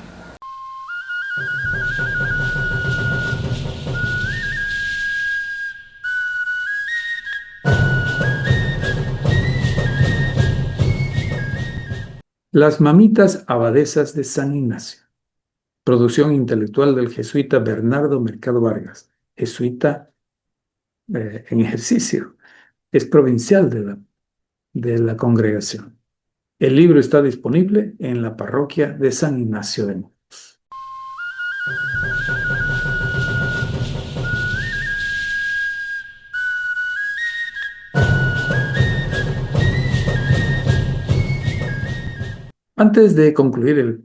Las mamitas abadesas de San Ignacio. Producción intelectual del jesuita Bernardo Mercado Vargas, jesuita en ejercicio. Es provincial de la congregación. El libro está disponible en la parroquia de San Ignacio de Mos. Antes de concluir el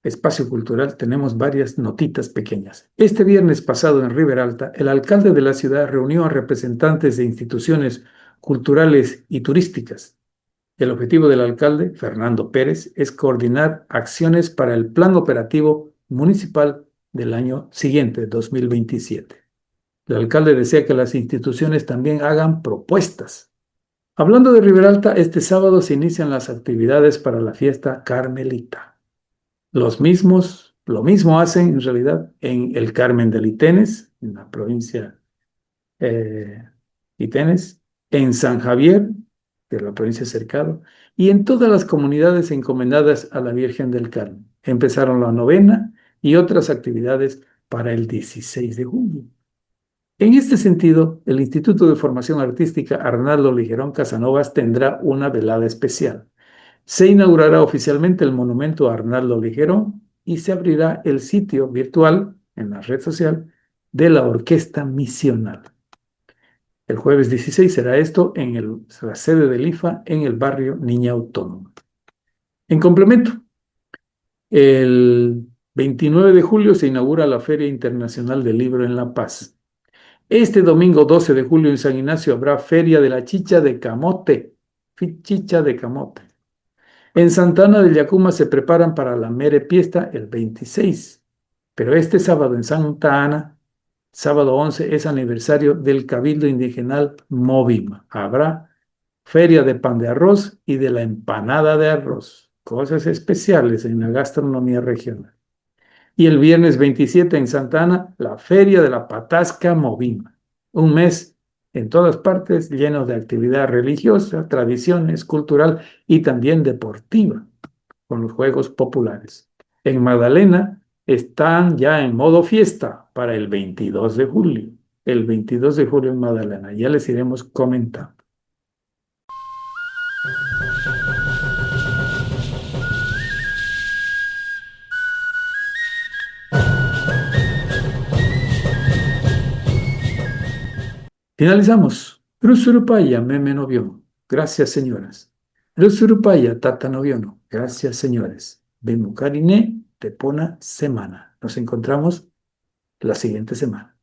espacio cultural, tenemos varias notitas pequeñas. Este viernes pasado en Riberalta, el alcalde de la ciudad reunió a representantes de instituciones culturales y turísticas. El objetivo del alcalde, Fernando Pérez, es coordinar acciones para el plan operativo municipal del año siguiente, 2027. El alcalde desea que las instituciones también hagan propuestas. Hablando de Riberalta, este sábado se inician las actividades para la fiesta carmelita. Lo mismo hacen en realidad en el Carmen de Litenes, en la provincia Litenes, en San Javier, de la provincia de Cercado, y en todas las comunidades encomendadas a la Virgen del Carmen. Empezaron la novena y otras actividades para el 16 de junio. En este sentido, el Instituto de Formación Artística Arnaldo Ligerón Casanovas tendrá una velada especial. Se inaugurará oficialmente el monumento a Arnaldo Ligerón y se abrirá el sitio virtual en la red social de la Orquesta Misional. El jueves 16 será esto en la sede del IFA en el barrio Niña Autónoma. En complemento, el 29 de julio se inaugura la Feria Internacional del Libro en La Paz. Este domingo 12 de julio en San Ignacio habrá Feria de la Chicha de Camote. Chicha de Camote. En Santana del Yacuma se preparan para la Mere Fiesta el 26. Pero este sábado en Santa Ana, sábado 11, es aniversario del Cabildo Indigenal Movima. Habrá feria de pan de arroz y de la empanada de arroz. Cosas especiales en la gastronomía regional. Y el viernes 27 en Santa Ana, la feria de la Patasca Movima. Un mes en todas partes lleno de actividad religiosa, tradiciones, cultural y también deportiva, con los juegos populares. En Magdalena están ya en modo fiesta para el 22 de julio. el 22 de julio en Magdalena. Ya les iremos comentando. Finalizamos. Rusurupaya meme noviono. Gracias, señoras. Rusurupaya tata noviono. Gracias, señores. Bemukarine tepona semana. Nos encontramos la siguiente semana.